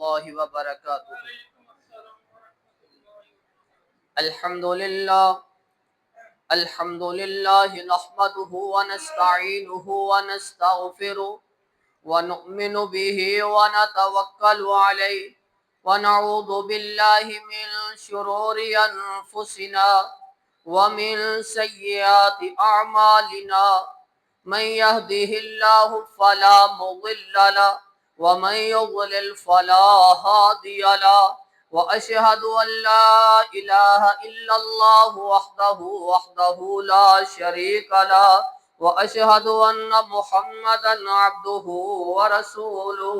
الله وبركاته. الحمد لله نحمده ونستعينه ونستغفره ونؤمن به ونتوكل عليه ونعوذ بالله من شرور أنفسنا ومن سيئات أعمالنا. من يهده الله فلا مضل له ومن يضلل فلا هادي له. وأشهد أن لا إله إلا الله وحده لا شريك له. وأشهد أن محمدا عبده ورسوله.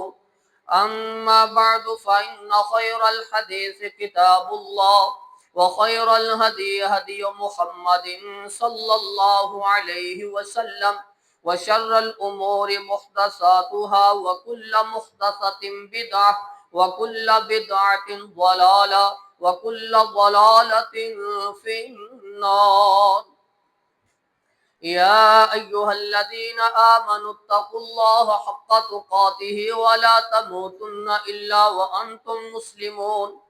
أما بعد فإن خير الحديث كتاب الله وخير الهدي هدي محمد صلى الله عليه وسلم وشر الأمور محدثاتها وكل محدثة بدعة وكل بدعة ضلالة وكل ضلالة في النار. يا أيها الذين آمنوا اتقوا الله حق تقاته ولا تموتن إلا وأنتم مسلمون.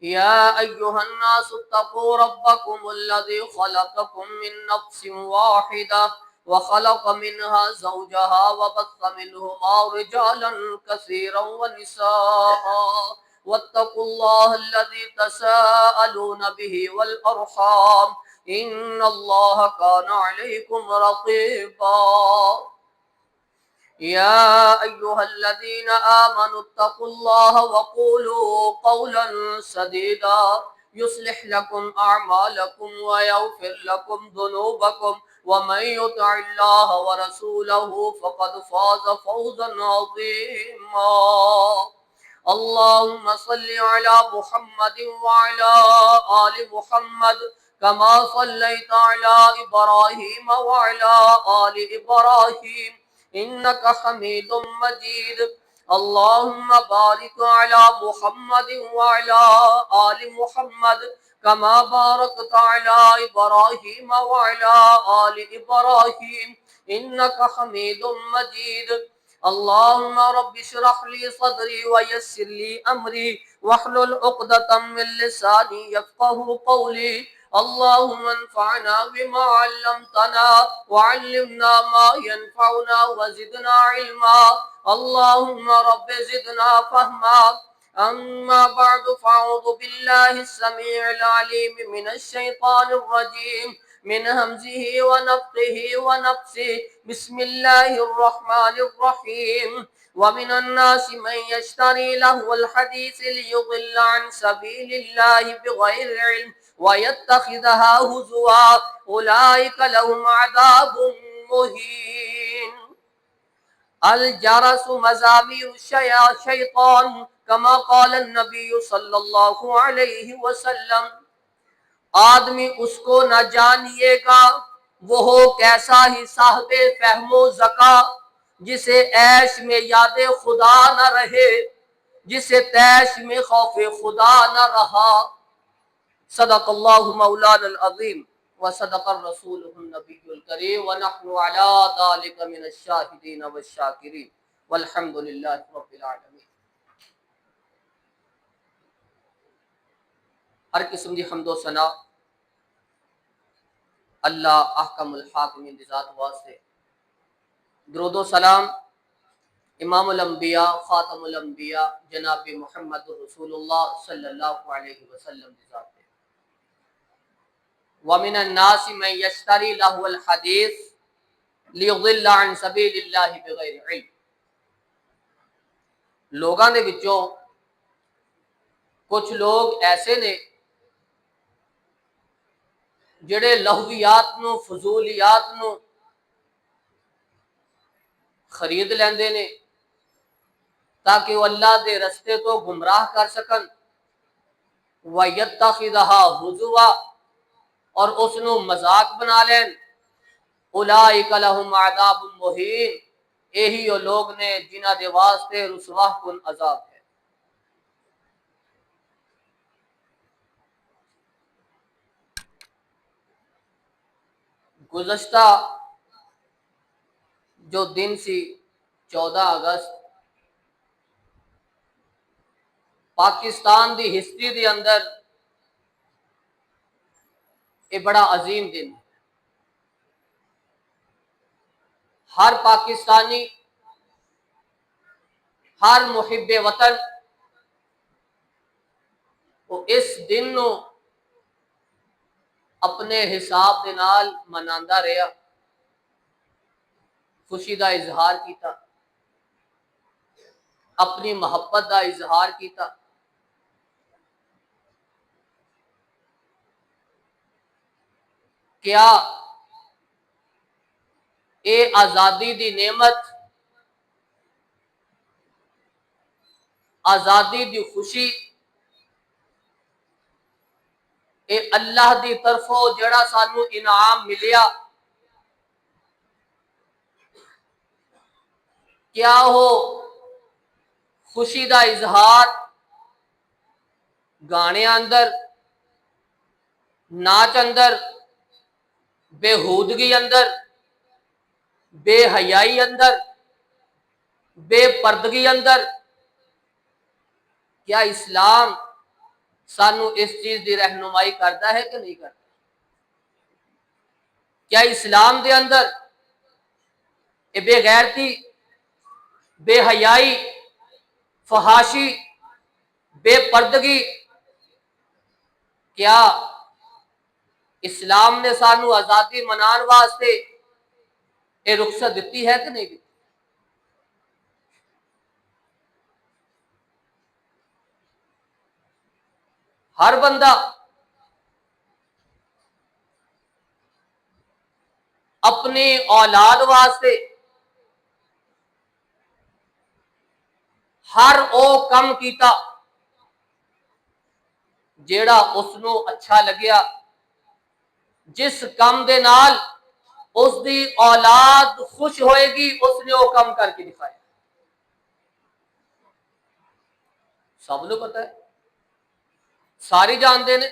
يا أيها الناس اتقوا ربكم الذي خلقكم من نفس واحدة وخلق منها زوجها وبث منهما رجالا كثيرا ونساء واتقوا الله الذي تساءلون به والأرحام إن الله كان عليكم رقيبا. يا أيها الذين آمنوا اتقوا الله وقولوا قولا سديدا يصلح لكم أعمالكم ويغفر لكم ذنوبكم ومن يطع الله ورسوله فقد فاز فوزا عظيما. اللهم صل على محمد وعلى آل محمد كما صليت على إبراهيم وعلى آل إبراهيم إنك حميد مجيد. اللهم بارك على محمد وعلى آل محمد كما باركت على إبراهيم وعلى آل إبراهيم إنك حميد مجيد. اللهم رب اشرح لي صدري ويسر لي أمري واحلل عقدة من لساني يفقه قولي. اللهم انفعنا بما علمتنا وعلمنا ما ينفعنا وزدنا علما. اللهم رب زدنا فهما. أما بعد فأعوذ بالله السميع العليم من الشيطان الرجيم من همزه ونفخه ونفسه. بسم الله الرحمن الرحيم. ومن الناس من يشتري لهو الحديث ليضل عن سبيل الله بغير علم ويتخذها هزوا أولئك لهم عذاب مهين. الجرس مزامير الشيطان كما قال النبي صلی اللہ علیہ وسلم. آدمی اس کو نہ جانیے گا وہ ہو کیسا ہی صاحب فہم و ذکا جسے عیش میں یاد خدا نہ رہے جسے تیش میں خوف خدا نہ رہا. صدق اللہ مولانا العظیم وصدق الرسول النبی الکریم ونحن علی ذلک من الشاہدین والشاکرین والحمد للہ رب العالمین. ہر قسم دی حمد و ثنا اللہ احکم الحاکمین دی ذات واسطے. درود و سلام امام الانبیاء خاتم الانبیاء جناب محمد رسول اللہ صلی اللہ علیہ وسلم دی ذات. وَمِنَ النَّاسِ مَن يَشْتَرِي لَهْوَ الْحَدِيثِ لِيُضِلَّ عَن سَبِيلِ اللَّهِ بِغَيْرِ عِلْمٍ. لوگاں دے وچوں کچھ لوگ ایسے نے جڑے لہویات نو فضولیات نو خرید لیندے نے تاکہ وہ اللہ دے رستے تو گمراہ کر سکن. وَيَتَّخِذَهَا هُزُوًا اور اس نو مذاق بنا لین. اولئک لہم عذاب مہین یہی وہ لوگ نے جنہاں دے واسطے رسوا کن عذاب ہے. گزشتہ جو دن سی 14 اگست پاکستان دی ہسٹری دے اندر یہ بڑا عظیم دن ہے۔ ہر پاکستانی، ہر محب وطن وہ اس دن نو اپنے حساب دے نال مناندا رہیا، خوشی دا اظہار کیتا، اپنی محبت دا اظہار کیتا۔ کیا اے آزادی دی نعمت، آزادی دی خوشی، اے اللہ دی طرفوں جڑا سانو انعام ملیا، کیا ہو خوشی دا اظہار گانے اندر، ناچ اندر، بےہودگی اندر، بے حیائی اندر، بے پردگی اندر؟ کیا اسلام سانو اس چیز دی رہنمائی کرتا ہے کہ نہیں کرتا؟ کیا اسلام دے اندر یہ بے غیرتی، بے حیائی، فحاشی، بے پردگی، کیا اسلام نے سانو آزادی منان واسطے یہ رخصت دیتی ہے کہ نہیں دیتی؟ ہر بندہ اپنی اولاد واسطے ہر او کم کیتا جیڑا اس نو اچھا لگیا، جس کم دے نال اس دی اولاد خوش ہوئے گی اس نے وہ کم کر کے دکھایا۔ سب نو پتہ ہے، ساری جانتے نے،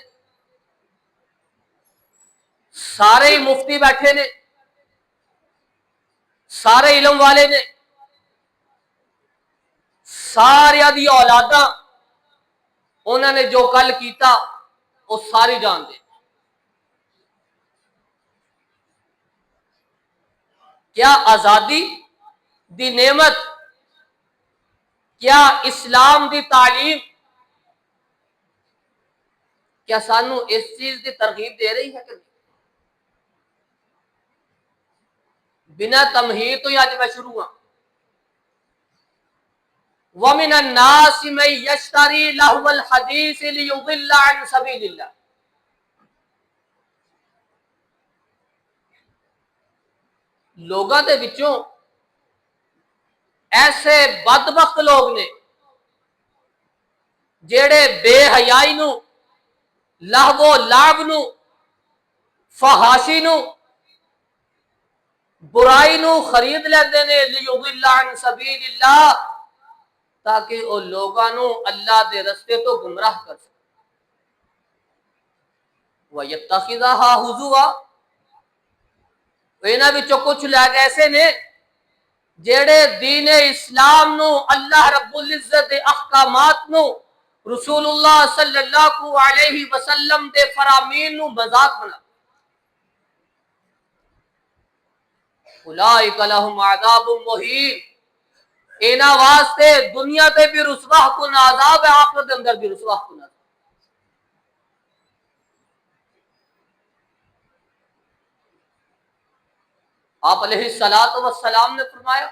سارے ہی مفتی بیٹھے نے، سارے علم والے نے، سارے دی اولاداں انہوں نے جو کل کیتا وہ ساری جانتے۔ کیا آزادی دی نعمت، کیا اسلام دی تعلیم، کیا سانو اس چیز دی ترغیب دے رہی ہے کہ نہیں؟ بنا تمہید تو آج میں شروع ہوں۔ وَمِنَ النَّاسِ مَن يَشْتَرِي لَهْوَ الْحَدِيثِ لِيُضِلَّ عَن سَبِيلِ اللَّهِ۔ لوگاں دے وچوں ایسے بدبخت لوگ نے جیڑے بے حیائی نو، لہو لعب نو، فحاشی نو، برائی نو خرید لیندے نے، لیضل عن سبیل اللہ، تاکہ او لوگاں نو اللہ دے رستے تو گمراہ کر سکے۔ وَيَتَّخِذَهَا هُزُوًا، انہاں وچوں کچھ لوگ ایسے نے جیڑے دین اسلام نو، اللہ رب العزت دے احکامات نو، رسول اللہ صلی اللہ علیہ وسلم دے فرامین نو مذاق بنا۔ اولئک لہم عذاب مہین، انہاں واسطے دنیا تے بھی رسوا کن عذاب ہے، آخرت دے اندر بھی رسوا کن عذاب۔ آپ علیہ الصلوۃ والسلام نے فرمایا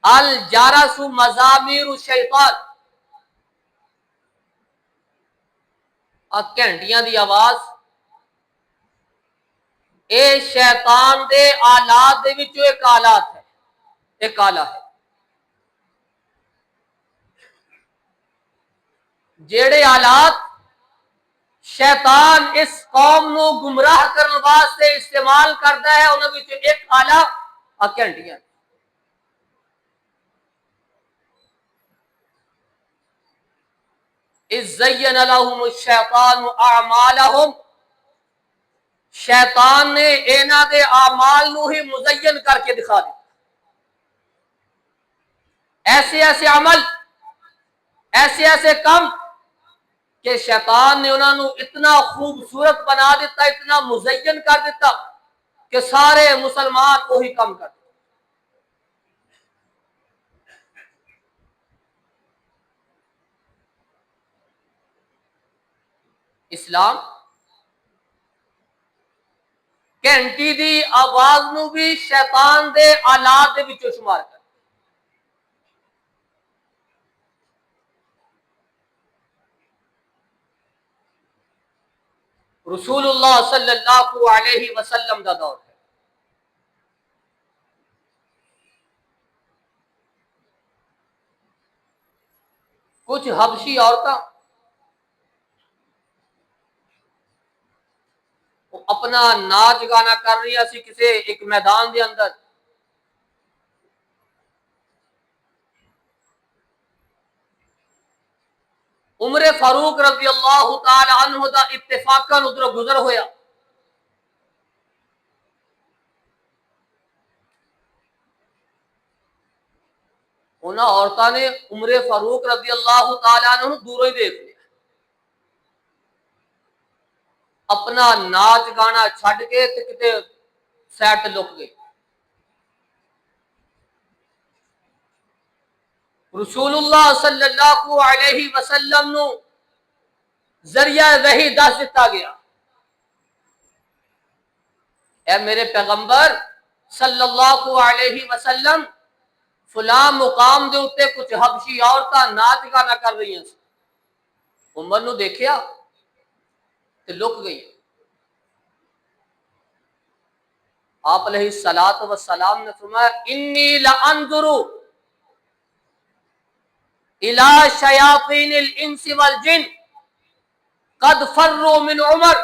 الجرس مزامیر الشیطان، گھنٹیاں دی آواز اے شیطان دے آلات دے وچوں ایک آلات ہے، ایک آلہ ہے۔ جیڑے آلات شیطان اس قوم نو گمراہ کرنے واسطے استعمال کرتا ہے انہاں وچ ایک آلہ گھنٹیاں۔ اذ زین لہم الشیطان اعمالہم، شیطان نے انہاں دے اعمال نو ہی مزین کر کے دکھا دیا، ایسے ایسے عمل ایسے ایسے کم کہ شیطان نے انہوں نے اتنا خوبصورت بنا دیتا، اتنا مزین کر دیتا کہ سارے مسلمان وہی کم کرتے۔ اسلام گھنٹی دی آواز نو بھی شیطان دے آلات دے وچوں شمار کر۔ رسول اللہ صلی اللہ علیہ وسلم دا دور ہے، کچھ حبشی عورتاں اپنا ناچ گانا کر رہی سی کسی ایک میدان دے اندر۔ عمر فاروق رضی اللہ تعالی عنہ دا اتفاقاً ادھر گزر ہویا، انہاں عورتاں نے عمر فاروق رضی اللہ تعالی عنہ دوروں ہی دیکھ لیا، اپنا ناچ گانا چھڈ کے تے کتے سیٹ لک گئی۔ رسول اللہ صلی اللہ علیہ وسلم نو ذریعہ وحی دس دتا گیا، اے میرے پیغمبر صلی اللہ علیہ وسلم، فلاں مقام دے اوتے کچھ حبشی عورتاں ناچ گانا کر رہی ہیں۔ عمر نو دیکھیا تے لک گئی۔ آپ علیہ الصلوۃ والسلام نے فرمایا انی لانظر الی شیاطین الانس والجن قد فروا من عمر،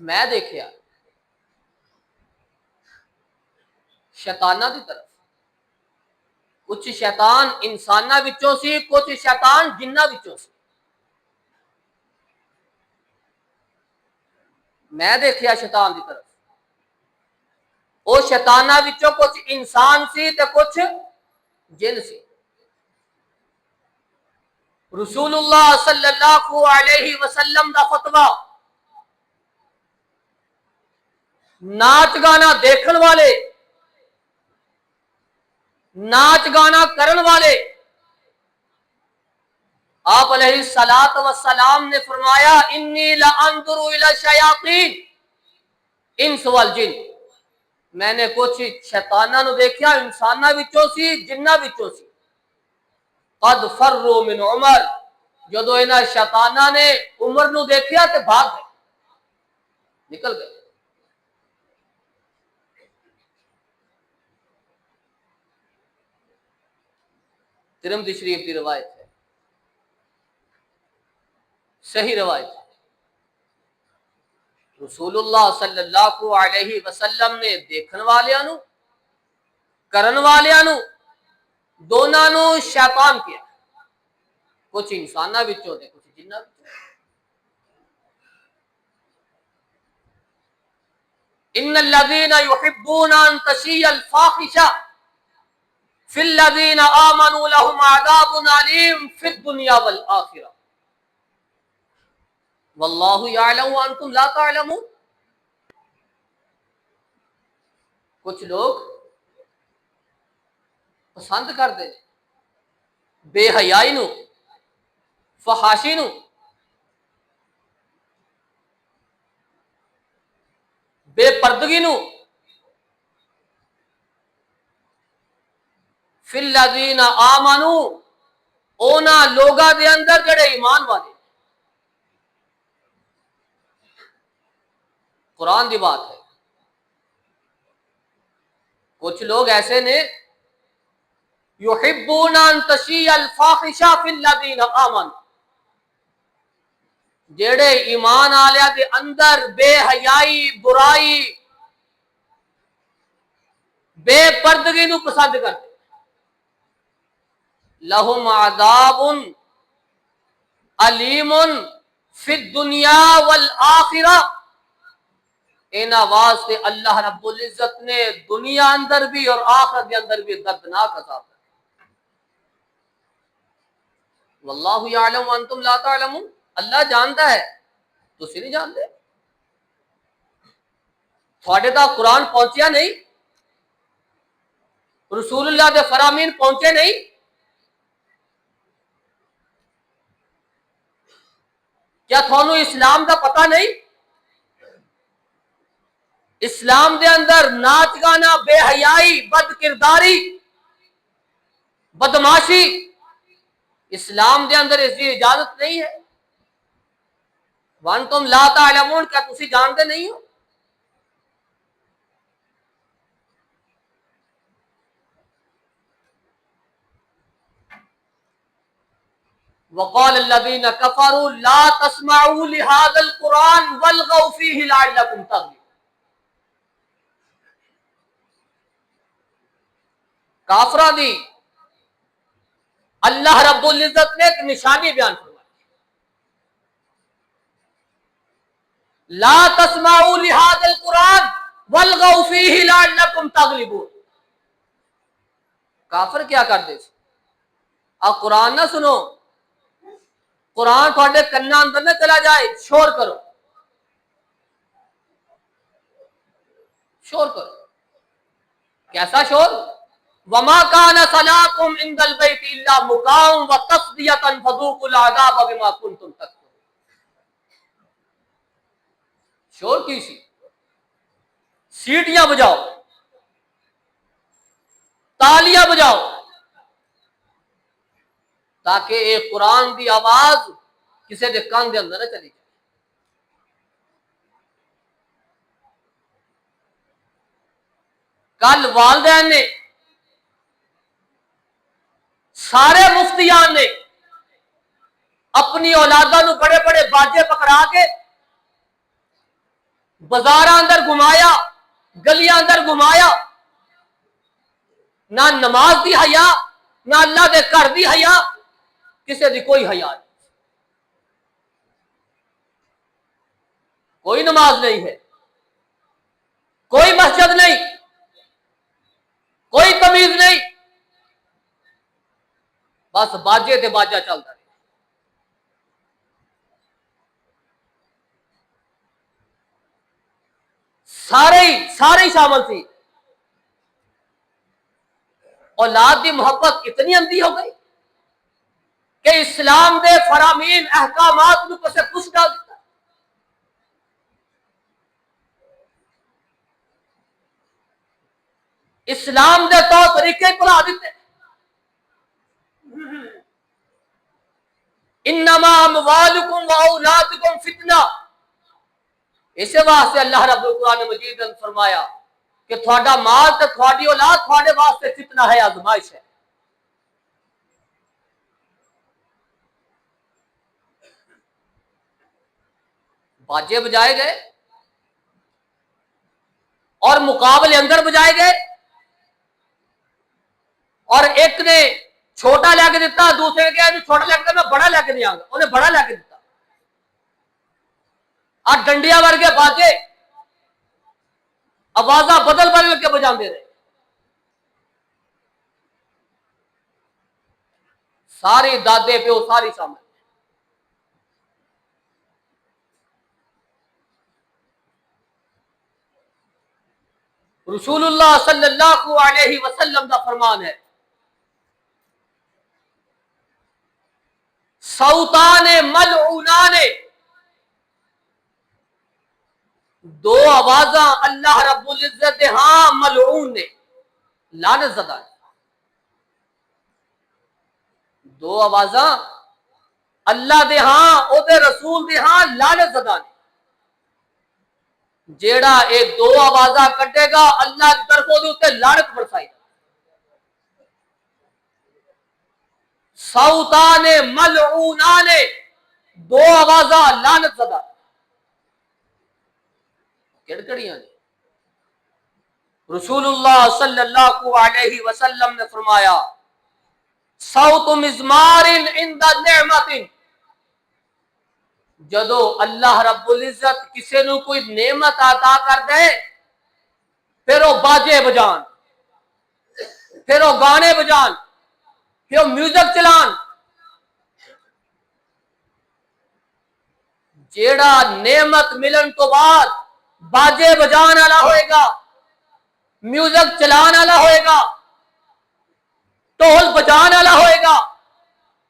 میں دیکھیا شیطانہ دی طرف، کچھ شیطان انسانہ وچوں سی، کچھ شیطان جنہ وچوں سی، میں دیکھیا شیطان دی طرف، او شیطانہ وچوں کچھ انسان سی تے کچھ جن سی۔ رسول اللہ صلی اللہ علیہ وسلم دا خطبہ، ناچ گانا دیکھن والے، ناچ گانا کرن والے، آپ علیہ الصلوۃ والسلام نے فرمایا انی لانظر الی الشیاطین انس والجن، میں نے کچھ شیطاناں نو دیکھیا انساناں وچوں سی جناں وچوں سی، قد فروا من عمر، جدو انہاں شیطاناں نے عمر نو دیکھیا تے بھاگ گئے، نکل گئے۔ ترمذی شریف کی روایت ہے، صحیح روایت ہے، رسول اللہ صلی اللہ علیہ وسلم نے دیکھن والیاں نو، کرن والیاں نو، دوناں نو شیطان کیا، کچھ انساناں وچوں تے کچھ جناں وچوں۔ ان الذين يحبون ان تشيع الفاحشة في الذين آمنوا لهم عذاب عليم في الدنيا والآخرة واللہ یعلم وانتم لا تعلمون۔ کچھ لوگ پسند کرتے بے حیائی نو، فحاشی نو، بے پردگی نو، فی الذین آمنوا، اونا لوگاں دے اندر جڑے ایمان والے، قرآن دی بات ہے۔ کچھ لوگ ایسے نے یحبون ان تشیع الفاحشہ فی الذین آمنوا، جڑے ایمان آلیاں دے اندر بے حیائی، برائی، بے پردگی نو پسند کرتے، لہم عذاب علیم فی الدنیا والآخرہ، انہاں واسطے اللہ رب العزت نے دنیا اندر بھی اور آخرت کے اندر بھی دردناک عذاب ہے۔ واللہ یعلم وانتم لا تعلمون، اللہ جانتا ہے تو نہیں جانتے. تھوڑے تک قرآن پہنچیا نہیں، رسول اللہ دے فرامین پہنچے نہیں، کیا تھانوں اسلام دا پتہ نہیں؟ اسلام دے اندر ناچ گانا، بے حیائی، بد کرداری، بدماشی، اسلام دے اندر اس کی اجازت نہیں ہے. وانتم لا تعلمون، کیا تسی جانتے نہیں ہو؟ وقال الذين كفروا لا تسمعوا لهذا القرآن والغوا فيه لعلكم تغلبون. کافرہ دی اللہ رب العزت نے ایک نشانی بیان فرمائی، لا تسمعوا لهذا القرآن والغوا فيه لعلكم تغلبون. کافر کیا کرتے تھے؟ آپ قرآن نہ سنو، قرآن تھوڑے کنا اندر نہ چلا جائے، شور کرو، شور کرو. کیسا شور؟ وما كان صلاتهم عند البيت الا مكاء وتصدية فذوقوا العذاب بما كنتم تكفرون. شور کیسی؟ سیٹیاں بجاؤ، تالیاں بجاؤ، تاکہ ایک قرآن دی آواز کسی دے کان دے اندر نہ چلی جائے. کل والدین نے، سارے مفتیان نے اپنی اولاداں نو بڑے بڑے باجے پکڑا کے بازاراں اندر گھمایا، گلیاں اندر گھمایا، نہ نماز دی حیا، نہ اللہ دے گھر دی حیا، کسی دی کوئی حیا نہیں. کوئی نماز نہیں ہے، کوئی مسجد نہیں، کوئی تمیز نہیں، بس باجے تے باجا چلتا ہے. سارے شامل تھی. اولاد دی محبت اتنی اندھی ہو گئی کہ اسلام دے فرامین احکامات نو کسے پوچھ ڈال دیتا. اسلام دے طور طریقے بلا دیتے. انما اموالکم و اولادکم فتنہ. اسی واسطے اللہ رب القرآن مجید نے فرمایا کہ تھوڑا مال تے تھوڑی اولاد تھوڑے واسطے فتنہ ہے، آزمائش ہے. باجے بجائے گئے اور مقابلے اندر بجائے گئے، اور ایک نے چھوٹا لے کے دیتا، دوسرے نے کہا چھوٹا لے کے میں بڑا لے کے نہیں آؤں گا، انہیں بڑا لے کے دیتا. اور ڈنڈیا ورگے باجے آوازاں بدل بدل کے بجاندے رہے. ساری دادے پیو ساری سامنے. رسول اللہ صلی اللہ علیہ وسلم کا فرمان ہے، صوتان ملعونان، دو آوازاں اللہ رب العزت ہاں ملعون نے، لعنت زدہ. دو آوازاں اللہ دے ہاں او دے رسول دے ہاں لعنت زدہ نے. جیڑا ایک دو آوازاں کٹے گا اللہ کی طرف دے اوتے لعنت برسائی. صوتان ملعونان، دو آوازاں لعنت زدہ. کڑکڑیاں نے. رسول اللہ صلی اللہ علیہ وسلم نے فرمایا صوت مزمار عند نعمت، جدو اللہ رب العزت کسی نو کوئی نعمت عطا کر دے پھر وہ باجے بجان، پھر وہ گانے بجان، پھر وہ میوزک چلان، جیڑا نعمت ملن تو بعد باجے بجان والا ہوئے گا، میوزک چلان والا ہوئے گا، ٹول بجان والا ہوئے گا،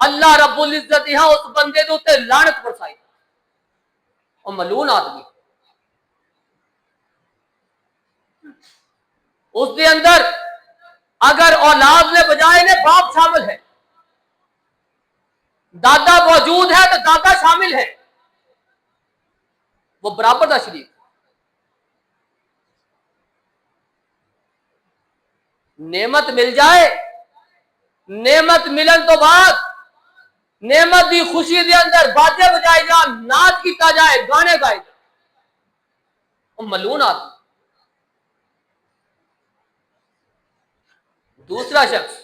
اللہ رب العزت یہاں اس بندے دے اوتے لعنت برسائی اور ملعون آدمی اس دے اندر اگر اولاد نے بجائے نے باپ شامل ہے، دادا موجود ہے تو دادا شامل ہے، وہ برابر دا شریک۔ نعمت مل جائے، نعمت ملن تو بعد نعمت دی خوشی دے اندر باجے بجائے جان، ناچ کیتا جائے، گانے گائے جائے، وہ ملعون آدمی۔ دوسرا شخص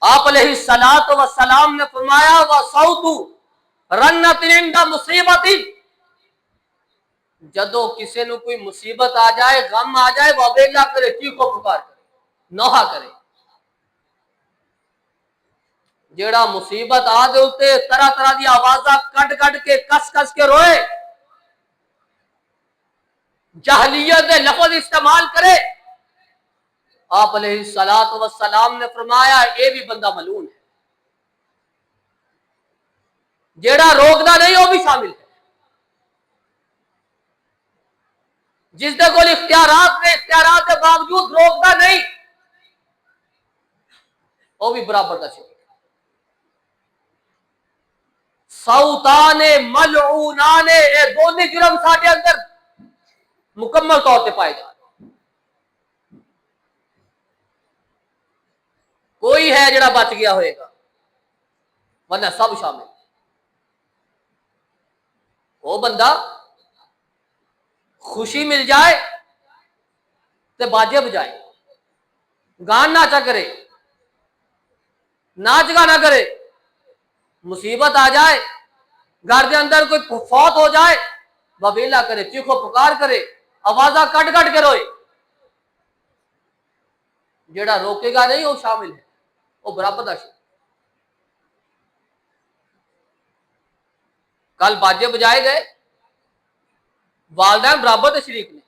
آپ علیہ الصلوۃ والسلام نے فرمایا وَصَوْتُ رَنَّةٍ عِنْدَ مُصِیبَةٍ، جدو کسی نو کوئی مصیبت آ جائے، غم آ جائے، وہ ویلا کرے، چیخو پکار کرے، نوحہ کرے۔ جیڑا مصیبت آ دے اتے طرح طرح دی آوازاں کٹ کٹ کے کس کس کے روئے، جاہلیت دے لفظ استعمال کرے، آپ علیہ الصلوۃ والسلام نے فرمایا اے بھی بندہ ملعون ہے۔ جیڑا روکدا نہیں وہ بھی شامل ہے، جس دے کول اختیارات نے، اختیارات کے باوجود روکدا نہیں، وہ بھی برابر دا شریک۔ صوتان ملعونان، اے دونوں جرم ساڈے اندر مکمل طور پہ پائے جاتے۔ کوئی ہے جڑا بچ گیا ہوئے گا، ورنہ سب شامل۔ وہ بندہ خوشی مل جائے تے باجے بجائے، گان ناچا کرے، ناچ گانا کرے، مصیبت آ جائے، گھر کے اندر کوئی فوت ہو جائے، وبیلا کرے، چیخو پکار کرے، آوازاں کٹ کٹ کے روئے، جیڑا روکے گا نہیں وہ شامل ہے، وہ برابر دا شامل۔ کل باجے بجائے گئے، والدین برابر دے شریک نے،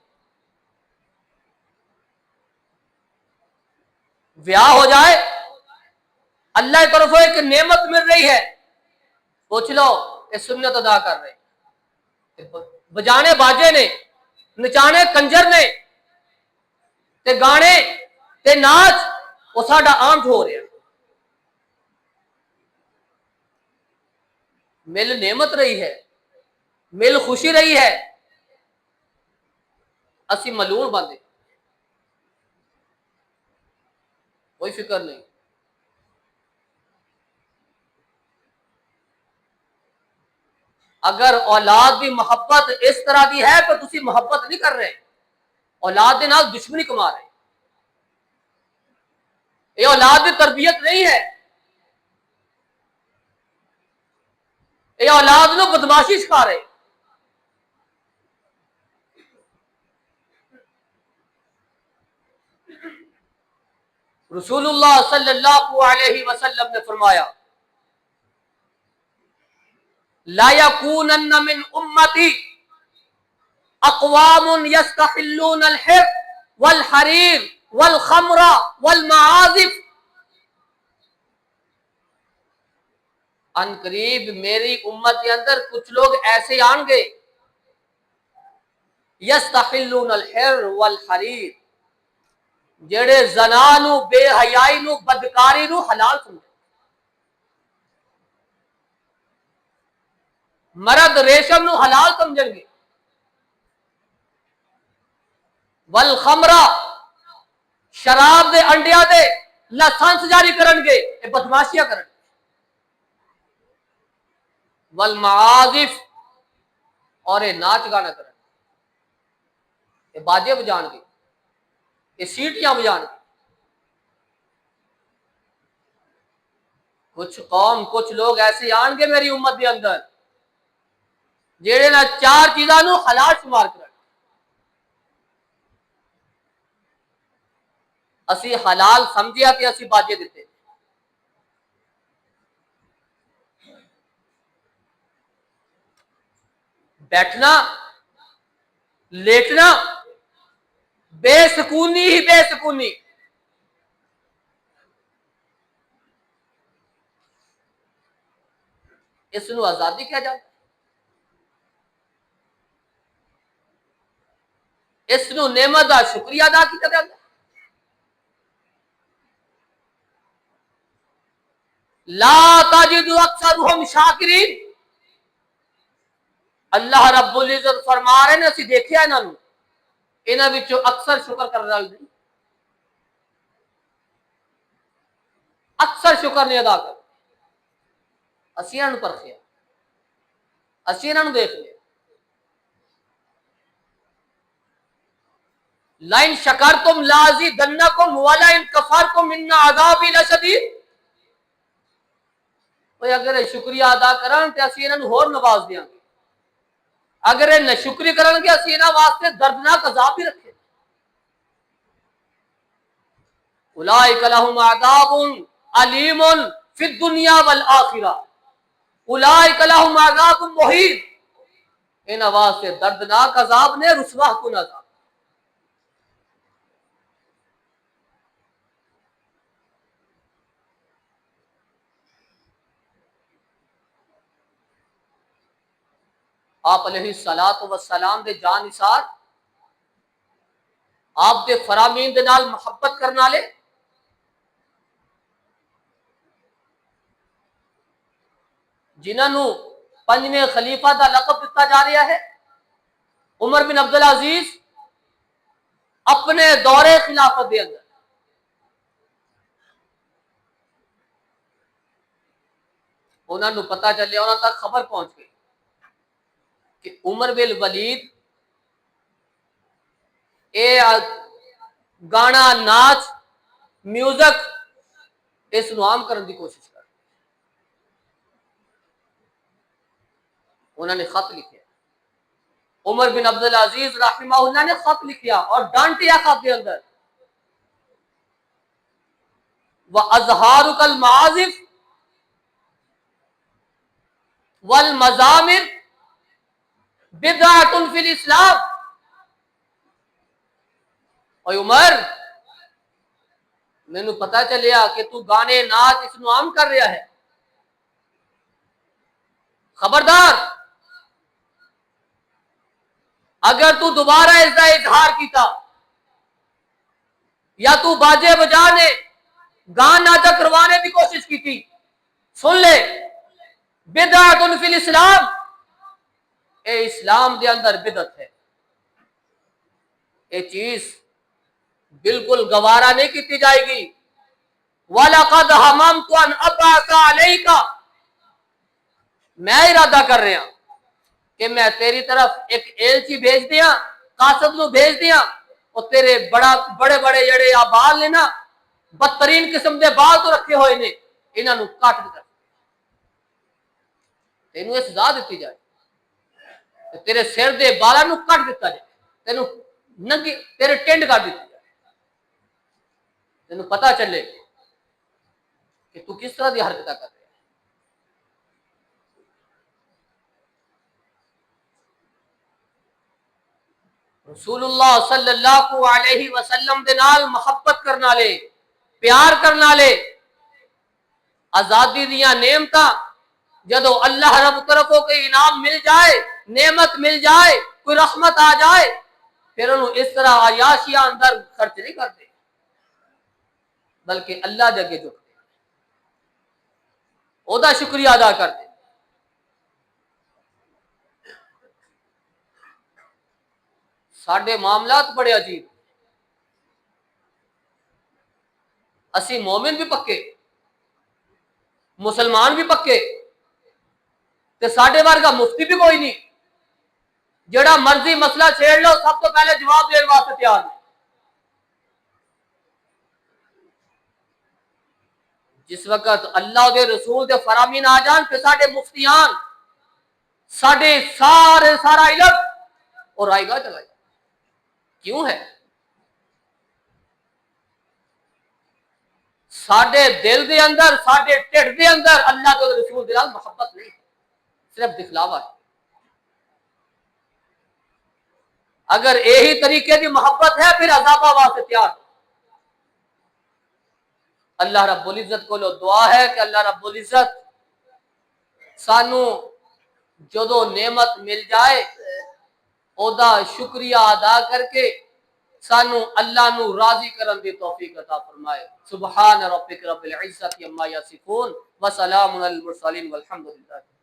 بیاہ ہو جائے، اللہ کی طرف ایک نعمت مل رہی ہے، پوچھ لو یہ سنت ادا کر رہے، بجانے باجے نے، نچانے کنجر نے، تے گانے تے ناچ وہ ساڈا عام ہو رہا۔ مل نعمت رہی ہے، مل خوشی رہی ہے، اسی ملعون بندے، کوئی فکر نہیں۔ اگر اولاد دی محبت اس طرح دی ہے تو تسی محبت نہیں کر رہے، اولاد دے نال دشمنی کما رہے، یہ اولاد دی تربیت نہیں ہے، یہ اولاد نو بدماشی سکھا رہے۔ رسول اللہ صلی اللہ علیہ وسلم نے فرمایا لا یکونن من امتی اقوام یستحلون الحر والحریر والخمر والمعازف، ان قریب میری امت کے اندر کچھ لوگ ایسے آن گے یستحلون الحر والحریر، جڑے زنا نو، بے حیائی نو، بدکاری نو حلال سمجھے، مرد ریشم نو حلال سمجھیں گے، والخمرہ شراب دے انڈیا دے لائسنس جاری کرن گے، یہ بدماشیاں کرن گے، والمعازف اور یہ ناچ گانا کرن گے، یہ باجے بجان گے، یہ سیٹیاں بجان گے۔ کچھ قوم، کچھ لوگ ایسے آن گے میری امت دے اندر جیڑے نہ چار چیزاں نو حلال شمار کرن، اسی حلال سمجھیا کہ اسی باجے دیتے۔ بیٹھنا لیٹنا بے سکونی ہی بے سکونی. اس نو آزادی کیا جاتا ہے، اس نو نعمت دا شکریہ ادا کیا جاتا ہے. لا تجد اکثرهم شاکرین. اللہ رب العزت فرما رہے نے اسی دیکھیا انہاں وچوں اکثر شکر کرنے والے نہیں، اکثر شکر نہیں ادا کر. اسی انہاں نوں پرکھیا، اسی انہاں نوں دیکھ لیا. لئن شکرتم لازیدنکم ولئن کفرتم ان عذابی لشدید. اگر شکریہ ادا کرن تے اسی انہاں نوں ہور نواز دیاں گے، اگر یہ ناشکری کرن گے اسی انہاں واسطے دردناک عذاب بھی رکھے. اولئک لہم عذاب علیم فی الدنیا والآخرہ اولئک لہم عذاب مہین. انہاں واسطے دردناک عذاب نے، رسوا کن عذاب. آپ علیہ الصلوۃ والسلام دے جان نثار، آپ دے فرامین دے نال محبت کرنے والے، جنہاں نوں پنجویں خلیفہ دا لقب دتا جا رہا ہے، عمر بن عبد العزیز اپنے دور خلافت دے اندر انہاں نوں پتہ چلیا، انہاں تک خبر پہنچ گئی کہ عمر بن ولید اے گانا ناچ میوزک اس نو عام کرنے کی کوشش کر. انہوں نے خط لکھیا، عمر بن عبد العزیز رحمہ اللہ نے خط لکھیا اور ڈانٹیا خط کے اندر، وَأَزْهَارُكَ الْمَعَازِفِ وَالْمَزَامِرِ بِدْعَةٌ فِي الْإِسْلَامِ. اے عمر، مینوں پتہ چلیا کہ تو گانے ناچ اس نو عام کر رہا ہے. خبردار، اگر تو دوبارہ اس کا اظہار کیتا یا تو باجے بجانے گان ناچا کروانے کی کوشش کی تھی، سن لے، بدعۃ فی الاسلام، اے اسلام دے اندر بدعت ہے. یہ چیز بالکل گوارا نہیں کی جائے گی. وَلَقَدْ هَمَمْتُ أَنْ أَبْعَثَ عَلَيْكَ، میں ارادہ کر رہا کہ میں تیری طرف ایک ایلچی بھیج دیا، قاصد نو بھیج دیا، اور تیرے بڑے بڑے جڑے بال نے نا، بدترین قسم دے بال تو رکھے ہوئے نے، انہاں نو کٹ دے، تینوں یہ سزا دیتی جائے، تیرے سر دے بالاں نو کٹ دیتا جائے، تینوں ننگی تیرے ٹینڈ کر دیتی جائے، تینوں پتہ چلے کہ تو کس طرح دی حرکتیں کر رہے. رسول اللہ صلی اللہ علیہ وسلم دے نال محبت کرنا لے، پیار کرنا لے، آزادی دیاں نعمتاں جدو اللہ رب طرفوں کے انعام مل جائے، نعمت مل جائے، کوئی رحمت آ جائے، پھر انہوں اس طرح عیاشیاں اندر خرچ نہیں کرتے، بلکہ اللہ دے اگے جھکتے، او دا شکریہ ادا کرتے. ساڈے معاملات بڑے عجیب، اسی مومن بھی پکے، مسلمان بھی پکے، تے ساڈے ورگا مفتی بھی کوئی نہیں، جڑا مرضی مسئلہ چھیڑ لو سب تو پہلے جواب دینے واسطے تیار ہے. جس وقت اللہ دے رسول دے فرامین آ جان پھر ساڈے مفتیان ساڈے سارا علم اور آئے گا چلا جائے. کیوں ہے؟ ساڈے دل دے اندر، ساڈے ٹھڈ دے اندر اللہ کے رسول دے نال محبت نہیں، صرف دکھلاوا ہے. اگر یہی طریقے کی محبت ہے پھر عذاب واسطے تیار ہو۔ اللہ رب العزت کو دعا ہے کہ اللہ رب العزت سانو جدو نعمت مل جائے اودا شکریہ ادا کر کے سانو اللہ نو راضی کرن دی توفیق عطا فرمائے۔ سبحان ربک رب العزت عما یصفون وسلام علی المرسلین والحمد للہ۔